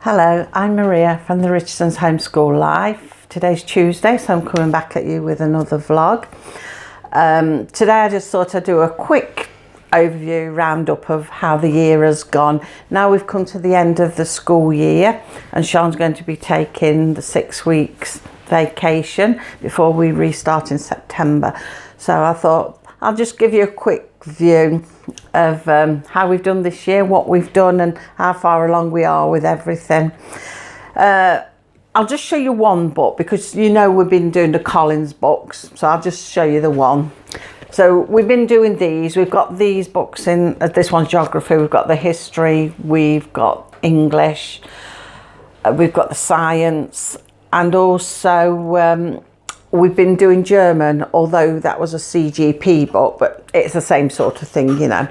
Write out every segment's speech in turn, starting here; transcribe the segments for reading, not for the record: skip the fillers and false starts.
Hello, I'm Maria from the Richardson's Homeschool Life. Today's Tuesday, so I'm coming back at you with another vlog. Today I just thought I'd do a quick overview roundup of how the year has gone. Now we've come to the end of the school year and Sian's going to be taking the 6 weeks vacation before we restart in September. So I thought I'll just give you a quick view of how we've done this year, what we've done and how far along we are with everything. I'll just show you one book because you know we've been doing the Collins books, so I'll just show you the one. So we've been doing these, we've got these books in, this one's geography, we've got the history, we've got English, we've got the science, and also we've been doing German, although that was a CGP book, but it's the same sort of thing, you know.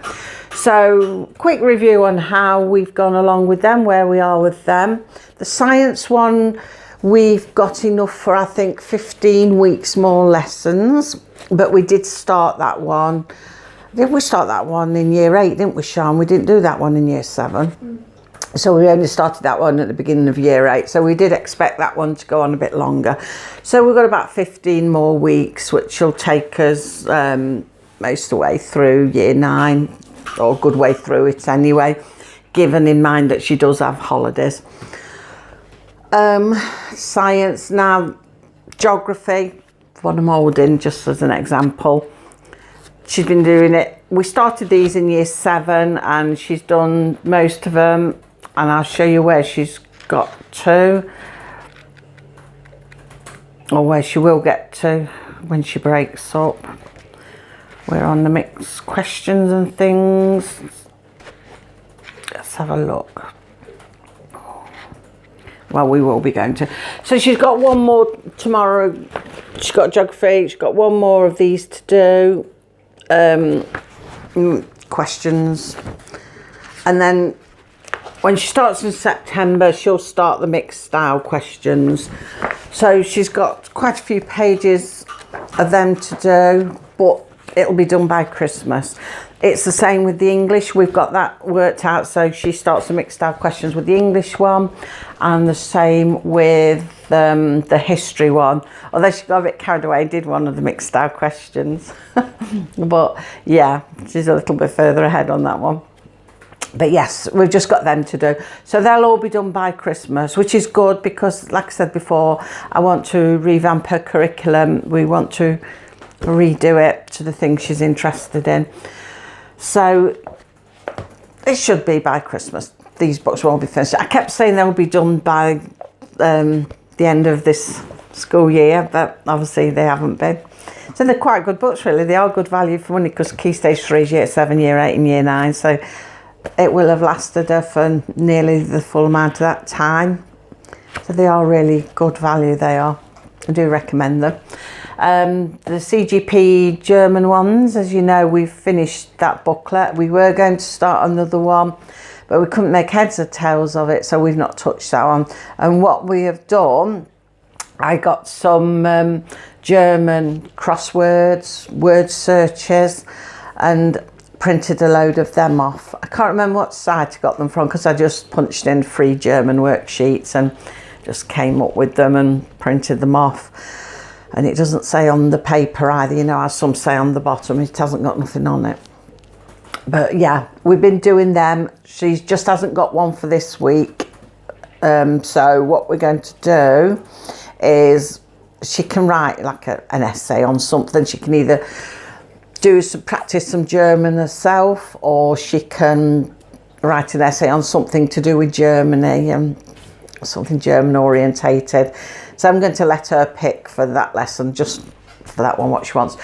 So quick review on how we've gone along with them, where we are with them. The science one, we've got enough for I think 15 weeks more lessons, but we did start that one. Did we start that one in year 8, didn't we, Sian? We didn't do that one in year 7. So we only started that one at the beginning of year 8. So we did expect that one to go on a bit longer. So we've got about 15 more weeks, which will take us most of the way through year 9, or a good way through it anyway, given in mind that she does have holidays. Science now, geography, what I'm holding just as an example. She's been doing it. We started these in year 7 and she's done most of them. And I'll show you where she's got to, or where she will get to when she breaks up. We're on the mixed questions and things. Let's have a look. Well, we will be going to. So she's got one more tomorrow. She's got geography. She's got one more of these to do. Questions. And then when she starts in September, she'll start the mixed style questions. So she's got quite a few pages of them to do, but it'll be done by Christmas. It's the same with the English. We've got that worked out. So she starts the mixed style questions with the English one, and the same with the history one. Although she got a bit carried away and did one of the mixed style questions. But yeah, she's a little bit further ahead on that one. But yes, we've just got them to do. So they'll all be done by Christmas, which is good because, like I said before, I want to revamp her curriculum. We want to redo it to the things she's interested in. So it should be by Christmas. These books will all be finished. I kept saying they'll be done by the end of this school year, but obviously they haven't been. So they're quite good books, really. They are good value for money because Key Stage 3 is year 7, year 8 and year 9. So it will have lasted her for nearly the full amount of that time. So they are really good value, they are. I do recommend them. The CGP German ones, as you know, we've finished that booklet. We were going to start another one, but we couldn't make heads or tails of it, so we've not touched that one. And what we have done, I got some German crosswords, word searches, and printed a load of them off. I can't remember what site I got them from because I just punched in free German worksheets and just came up with them and printed them off. And it doesn't say on the paper either, you know, as some say on the bottom, it hasn't got nothing on it. But yeah, we've been doing them. She just hasn't got one for this week. So what we're going to do is she can write like an essay on something. She can either practice some German herself, or she can write an essay on something to do with Germany and something German orientated. So I'm going to let her pick for that lesson, just for that one, what she wants.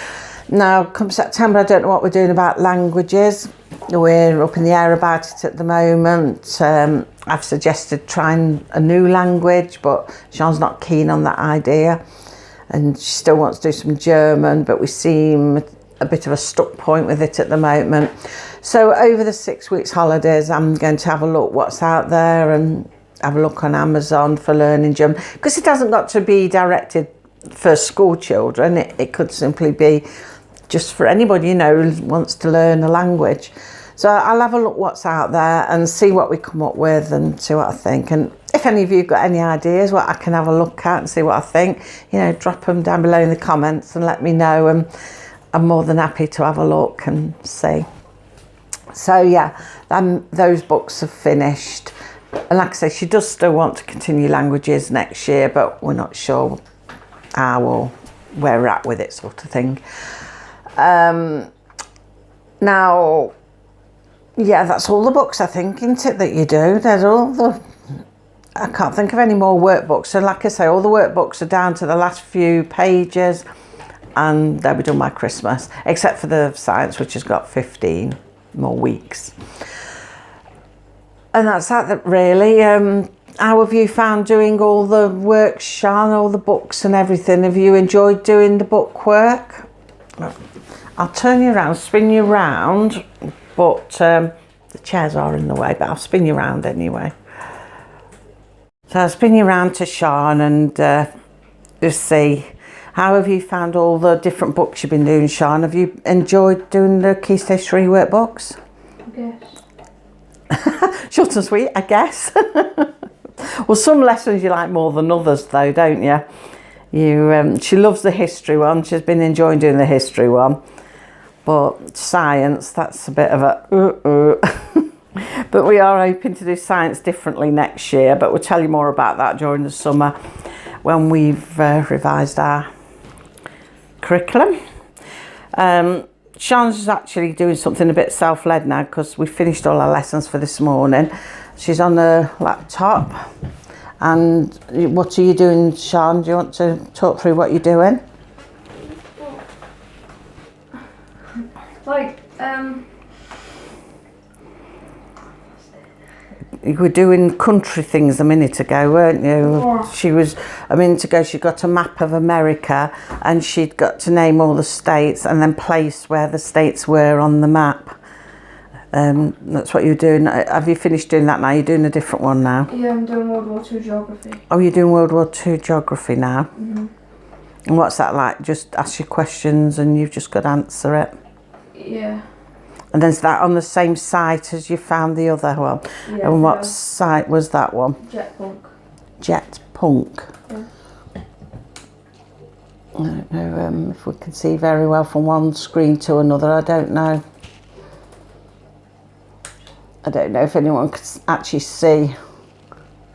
Now, come September, I don't know what we're doing about languages. We're up in the air about it at the moment. I've suggested trying a new language, but Sian's not keen on that idea. And she still wants to do some German, but we seem a bit of a stuck point with it at the moment. So over the 6 weeks holidays, I'm going to have a look what's out there and have a look on Amazon for learning German, because it hasn't got to be directed for school children. It could simply be just for anybody, you know, who wants to learn a language. So I'll have a look what's out there and see what we come up with and see what I think. And if any of you got any ideas what I can have a look at and see what I think, you know, drop them down below in the comments and let me know, and I'm more than happy to have a look and see. So yeah, those books are finished. And like I say, she does still want to continue languages next year, but we're not sure how or where we're at with it, sort of thing. Now, yeah, that's all the books, I think, isn't it, that you do? There's all the... I can't think of any more workbooks. So like I say, all the workbooks are down to the last few pages, and they'll be done by Christmas, except for the science, which has got 15 more weeks. And that's that really. How have you found doing all the work, Sian, all the books and everything? Have you enjoyed doing the book work? I'll turn you around, spin you round, but the chairs are in the way, but I'll spin you round anyway. So I'll spin you round to Sian and just see, how have you found all the different books you've been doing, Sian? Have you enjoyed doing the Key Stage 3 workbooks? Yes. Short and sweet, I guess. Well, some lessons you like more than others though, don't you? She loves the history one. She's been enjoying doing the history one. But science, that's a bit of a But we are hoping to do science differently next year, but we'll tell you more about that during the summer when we've revised our curriculum. Sian's actually doing something a bit self-led now because we finished all our lessons for this morning. She's on the laptop. And what are you doing, Sian? Do you want to talk through what you're doing? You were doing country things a minute ago, weren't you? Yeah. She was, a minute ago, she got a map of America and she'd got to name all the states and then place where the states were on the map. That's what you're doing. Have you finished doing that now? You're doing a different one now? Yeah, I'm doing World War II geography. Oh, you're doing World War II geography now? Mm-hmm. And what's that like? Just ask you questions and you've just got to answer it? Yeah. And is that on the same site as you found the other one? Yeah. And what site was that one? Jetpunk. Jetpunk. Yeah. I don't know if we can see very well from one screen to another. I don't know. I don't know if anyone can actually see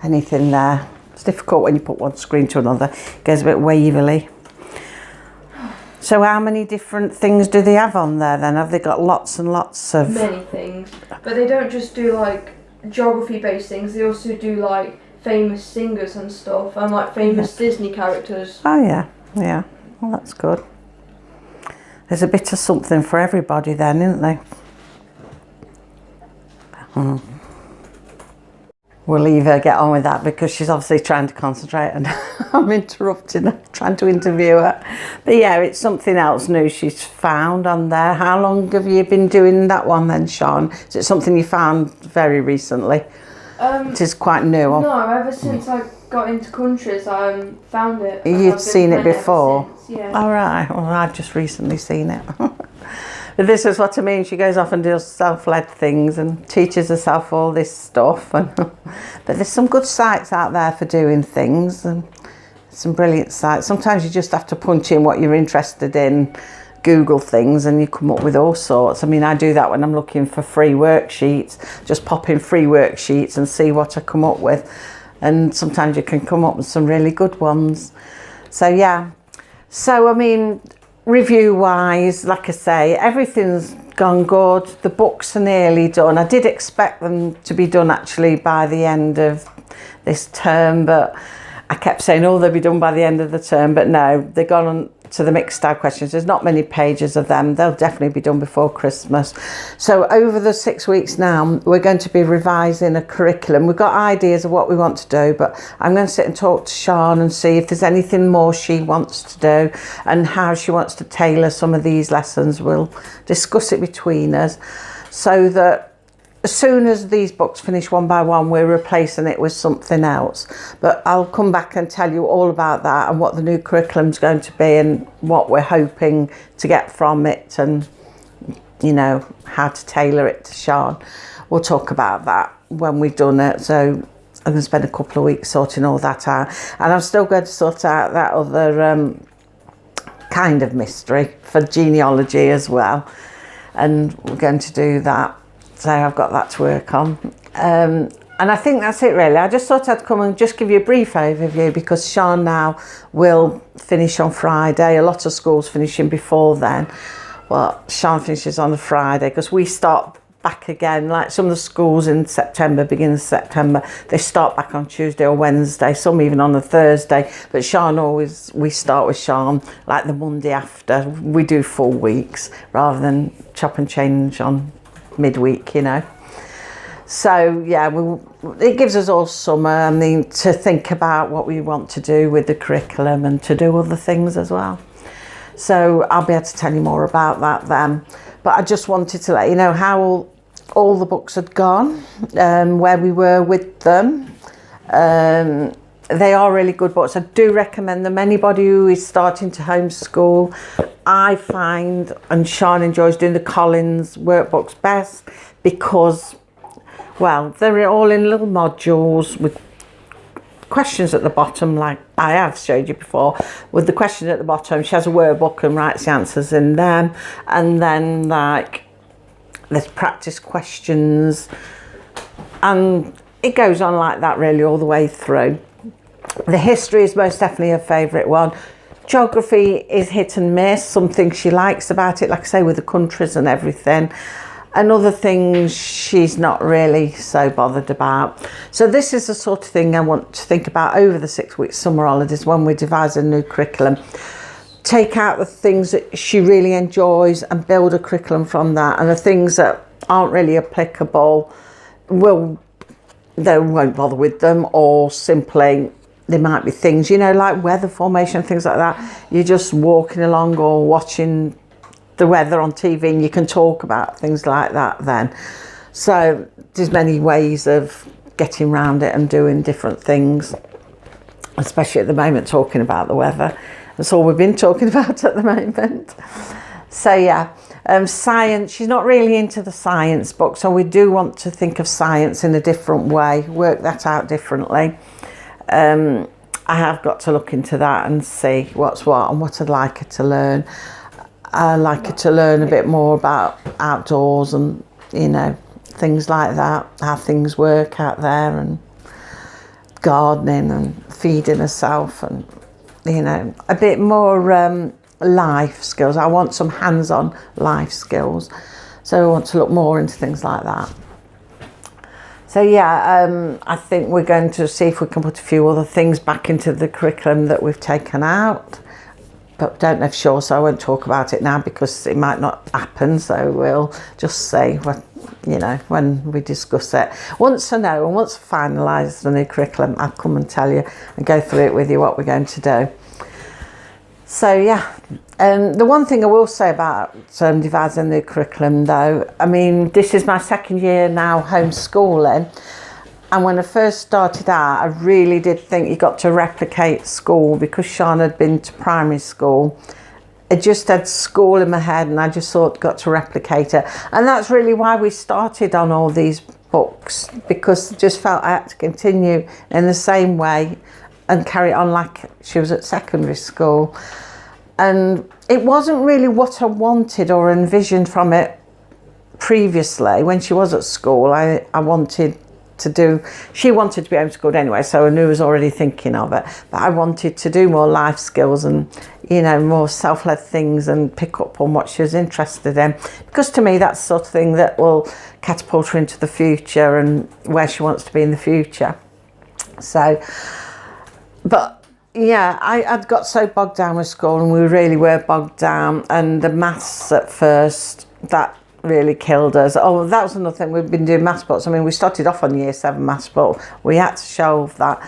anything there. It's difficult when you put one screen to another. It goes a bit wavily. So how many different things do they have on there then? Have they got lots and lots of... Many things. But they don't just do like geography based things, they also do like famous singers and stuff and like famous Disney characters. Oh yeah, yeah. Well, that's good. There's a bit of something for everybody then, isn't there? We'll leave her get on with that because she's obviously trying to concentrate and I'm interrupting her, trying to interview her. But yeah, it's something else new she's found on there. How long have you been doing that one then, Sian? Is it something you found very recently? It is quite new. No, ever since I got into countries, I found it. You'd seen it before? Yeah. All right, well I've just recently seen it. But this is what I mean, she goes off and does self-led things and teaches herself all this stuff. And but there's some good sites out there for doing things and some brilliant sites. Sometimes you just have to punch in what you're interested in, Google things, and you come up with all sorts. I mean, I do that when I'm looking for free worksheets, just pop in free worksheets and see what I come up with. And sometimes you can come up with some really good ones. So yeah, so I mean, review wise, like I say, everything's gone good. The books are nearly done. I did expect them to be done actually by the end of this term, but I kept saying, oh, they'll be done by the end of the term, but no, they've gone on to the mixed style questions. There's not many pages of them. They'll definitely be done before Christmas. So over the 6 weeks now, we're going to be revising a curriculum. We've got ideas of what we want to do, but I'm going to sit and talk to Sian and see if there's anything more she wants to do and how she wants to tailor some of these lessons. We'll discuss it between us so that as soon as these books finish one by one, we're replacing it with something else. But I'll come back and tell you all about that and what the new curriculum's going to be and what we're hoping to get from it and, you know, how to tailor it to Sian. We'll talk about that when we've done it. So I'm going to spend a couple of weeks sorting all that out. And I'm still going to sort out that other kind of mystery for genealogy as well. And we're going to do that. So I've got that to work on. And I think that's it really. I just thought I'd come and just give you a brief overview because Sian now will finish on Friday. A lot of schools finishing before then. Well, Sian finishes on a Friday because we start back again. Like some of the schools in September, beginning of September, they start back on Tuesday or Wednesday, some even on a Thursday. But Sian always, we start with Sian like the Monday after. We do full weeks rather than chop and change on midweek, you know. So yeah, it gives us all summer, I mean, to think about what we want to do with the curriculum and to do other things as well. So I'll be able to tell you more about that then. But I just wanted to let you know how all the books had gone, where we were with them. They are really good books. I do recommend them. Anybody who is starting to homeschool, I find, and Sian enjoys doing the Collins workbooks best because, well, they're all in little modules with questions at the bottom, like I have showed you before. With the questions at the bottom, she has a workbook and writes the answers in them. And then, like, there's practice questions. And it goes on like that really all the way through. The history is most definitely her favourite one. Geography is hit and miss. Some things she likes about it, like I say, with the countries and everything. And other things she's not really so bothered about. So this is the sort of thing I want to think about over the 6 week summer holidays when we devise a new curriculum. Take out the things that she really enjoys and build a curriculum from that. And the things that aren't really applicable, they won't bother with them, or simply there might be things, you know, like weather formation, things like that. You're just walking along or watching the weather on TV and you can talk about things like that then. So there's many ways of getting around it and doing different things, especially at the moment, talking about the weather. That's all we've been talking about at the moment. So yeah, science, she's not really into the science book, so we do want to think of science in a different way, work that out differently. I have got to look into that and see what's what and what I'd like her to learn. I'd like her to learn a bit more about outdoors and, you know, things like that, how things work out there, and gardening and feeding herself, and, you know, a bit more life skills. I want some hands-on life skills. So I want to look more into things like that. So yeah, I think we're going to see if we can put a few other things back into the curriculum that we've taken out, but don't know for sure, so I won't talk about it now because it might not happen. So we'll just say, what, you know, when we discuss it. Once I know and once I finalise the new curriculum, I'll come and tell you and go through it with you what we're going to do. So yeah, the one thing I will say about devising the curriculum though, I mean, this is my second year now homeschooling, and when I first started out, I really did think you got to replicate school, because Sian had been to primary school. I just had school in my head and I just thought, got to replicate it. And that's really why we started on all these books, because I just felt I had to continue in the same way and carry on like she was at secondary school. And it wasn't really what I wanted or envisioned from it previously. When she was at school, I wanted to do, she wanted to be homeschooled anyway, so I knew I was already thinking of it, but I wanted to do more life skills and, you know, more self-led things and pick up on what she was interested in, because to me that's the sort of thing that will catapult her into the future and where she wants to be in the future. So, but yeah, I'd got so bogged down with school, and we really were bogged down, and the maths at first, that really killed us. Oh, that was another thing. We've been doing maths books. I mean, we started off on year 7 maths book. We had to shelve that.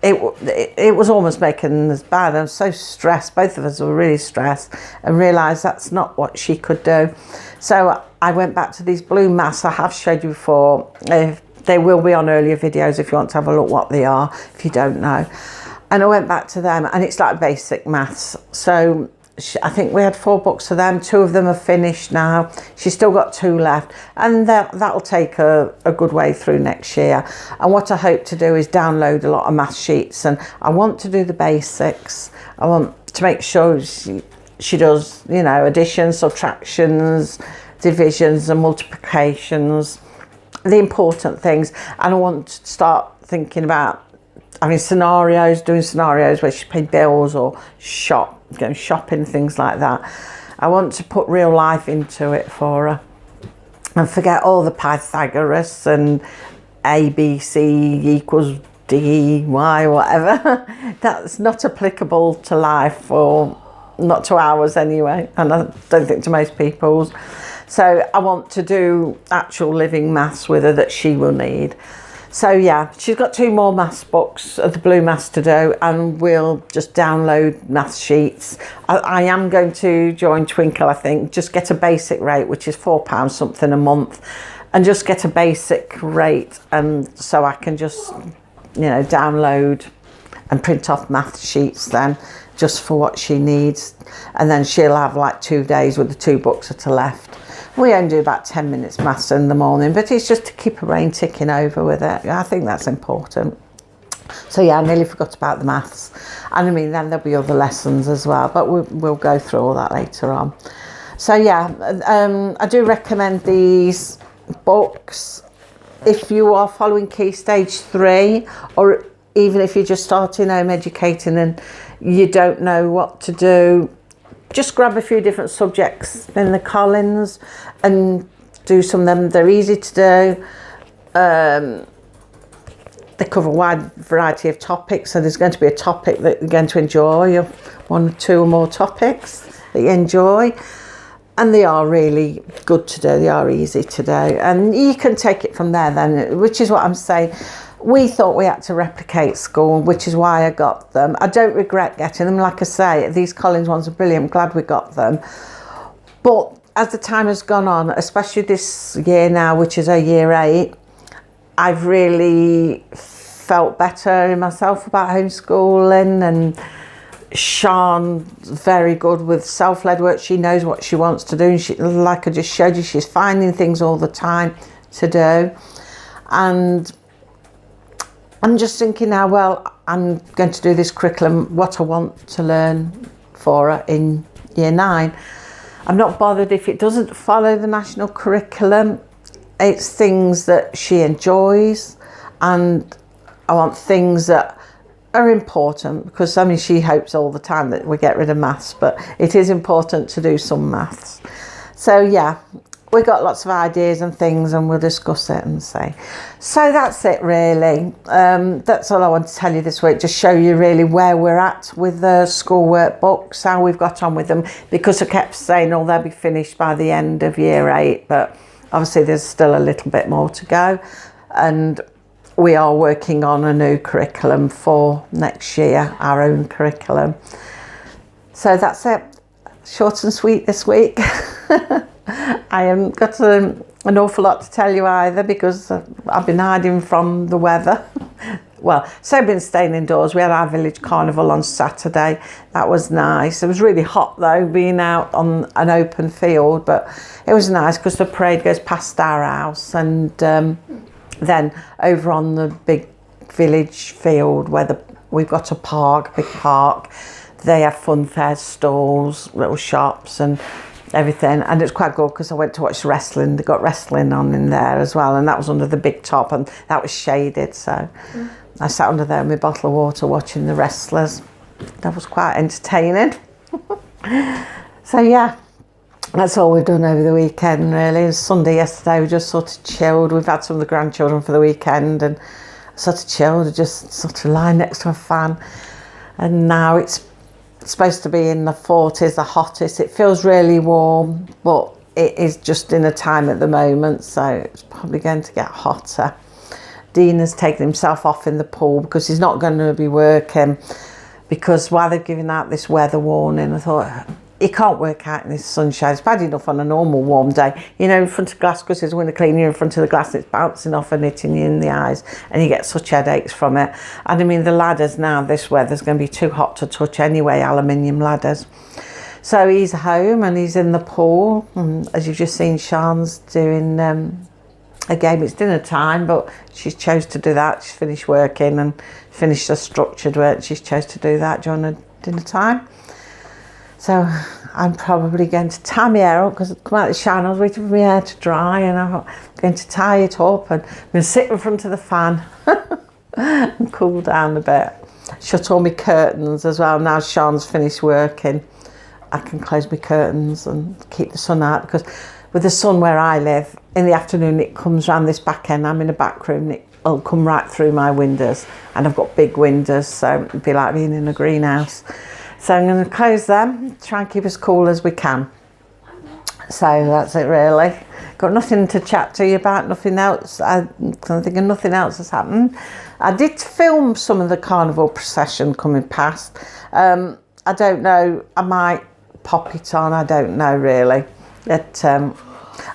It was almost making us bad. I was so stressed. Both of us were really stressed and realised that's not what she could do. So I went back to these blue maths I have showed you before. They will be on earlier videos if you want to have a look what they are, if you don't know. And I went back to them, and it's like basic maths. So I think we had 4 books of them. 2 of them are finished now. She's still got 2 left, and that'll take her a good way through next year. And what I hope to do is download a lot of math sheets, and I want to do the basics. I want to make sure she does, you know, additions, subtractions, divisions and multiplications, the important things. And I want to start thinking about having scenarios, doing scenarios where she paid bills or going shopping, things like that. I want to put real life into it for her and forget all the Pythagoras and A, B, C equals D, Y, whatever. That's not applicable to life, or not to ours anyway, and I don't think to most people's. So I want to do actual living maths with her that she will need. So yeah, she's got 2 more maths books of the blue maths to do, and we'll just download maths sheets. I am going to join Twinkle, I think, just get a basic rate, which is £4 something a month, and just get a basic rate, and so I can just, you know, download and print off maths sheets then, just for what she needs. And then she'll have like 2 days with the 2 books that are left. We only do about 10 minutes maths in the morning, but it's just to keep her brain ticking over with it. I think that's important. So yeah, I nearly forgot about the maths. And I mean, then there'll be other lessons as well, but we'll go through all that later on. So yeah, I do recommend these books if you are following Key Stage 3, or even if you're just starting home educating and you don't know what to do. Just grab a few different subjects in the Collins and do some of them. They're easy to do. They cover a wide variety of topics, so there's going to be a topic that you're going to enjoy, or 1 or 2 or more topics that you enjoy. And they are really good to do. They are easy to do. And you can take it from there then, which is what I'm saying. We thought we had to replicate school, which is why I got them. I don't regret getting them. Like I say, these Collins ones are brilliant. I'm glad we got them. But as the time has gone on, especially this year now, which is a year 8, I've really felt better in myself about homeschooling. And Sian's very good with self-led work. She knows what she wants to do. And she, like I just showed you, she's finding things all the time to do. And I'm just thinking now, well, I'm going to do this curriculum, what I want to learn for her in year 9. I'm not bothered if it doesn't follow the national curriculum. It's things that she enjoys, and I want things that are important, because I mean, she hopes all the time that we get rid of maths, but it is important to do some maths. So yeah, we've got lots of ideas and things, and we'll discuss it and say. So that's it really. That's all I want to tell you this week. Just show you really where we're at with the school workbooks, how we've got on with them, because I kept saying, oh, they'll be finished by the end of year 8, but obviously there's still a little bit more to go. And we are working on a new curriculum for next year, our own curriculum. So that's it. Short and sweet this week. I haven't got an awful lot to tell you either, because I've been hiding from the weather. Well, so I've been staying indoors. We had our village carnival on Saturday. That was nice. It was really hot though, being out on an open field, but it was nice because the parade goes past our house, and then over on the big village field where we've got a park, big park, they have fun fairs, stalls, little shops and everything, and it's quite good because I went to watch wrestling. They got wrestling on in there as well, and that was under the big top, and that was shaded, so I sat under there with my bottle of water watching the wrestlers. That was quite entertaining. So yeah, that's all we've done over the weekend really. It was Sunday yesterday, we just sort of chilled. We've had some of the grandchildren for the weekend and sort of chilled, just sort of lying next to a fan. And now it's supposed to be in the 40s, the hottest. It feels really warm, but it is just in a time at the moment, so it's probably going to get hotter. Dean has taken himself off in the pool because he's not going to be working, because while they've given out this weather warning, I thought, he can't work out in this sunshine. It's bad enough on a normal warm day, you know, in front of glass, because there's window cleaner in front of the glass, it's bouncing off and hitting you in the eyes, and you get such headaches from it. And I mean, the ladders now, this weather's going to be too hot to touch anyway, aluminium ladders. So he's home and he's in the pool. And as you've just seen, Sian's doing a game. It's dinner time, but she's chose to do that. She's finished working and finished her structured work. She's chose to do that during her dinner time. So I'm probably going to tie my hair up because I've come out of the shower and I was waiting for my hair to dry, and I'm going to tie it up and I'm going to sit in front of the fan and cool down a bit. Shut all my curtains as well. Now Sian's finished working, I can close my curtains and keep the sun out, because with the sun where I live, in the afternoon it comes round this back end. I'm in a back room and it'll come right through my windows, and I've got big windows, so it'd be like being in a greenhouse. So I'm going to close them, try and keep as cool as we can. So that's it really. Got nothing to chat to you about, nothing else. I'm thinking nothing else has happened. I did film some of the carnival procession coming past. I don't know, I might pop it on, I don't know really.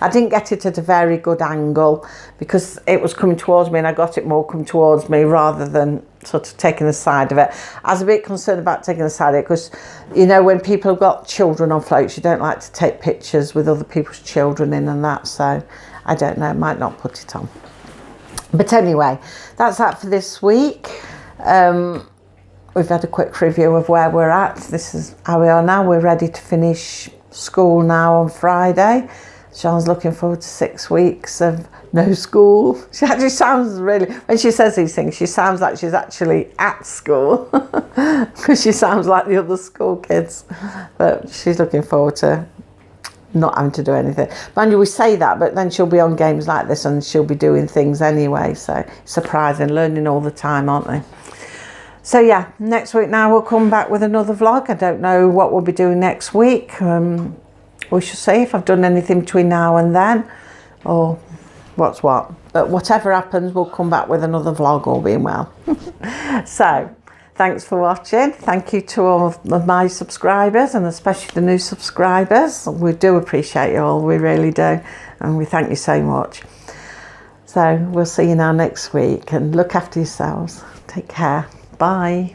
I didn't get it at a very good angle because it was coming towards me, and I got it more come towards me rather than sort of taking the side of it. I was a bit concerned about taking the side of it because, you know, when people have got children on floats, you don't like to take pictures with other people's children in and that, so I don't know, I might not put it on. But anyway, that's that for this week. We've had a quick review of where we're at. This is how we are now. We're ready to finish school now on Friday. Sian's looking forward to 6 weeks of no school. She actually sounds really, when she says these things, she sounds like she's actually at school because she sounds like the other school kids. But she's looking forward to not having to do anything. Mind you, we say that, but then she'll be on games like this and she'll be doing things anyway. So it's surprising, learning all the time, aren't they? So yeah, next week now we'll come back with another vlog. I don't know what we'll be doing next week. We shall see if I've done anything between now and then, or what's what. But whatever happens, we'll come back with another vlog, all being well. So, thanks for watching. Thank you to all of my subscribers, and especially the new subscribers. We do appreciate you all, we really do. And we thank you so much. So, we'll see you now next week, and look after yourselves. Take care. Bye.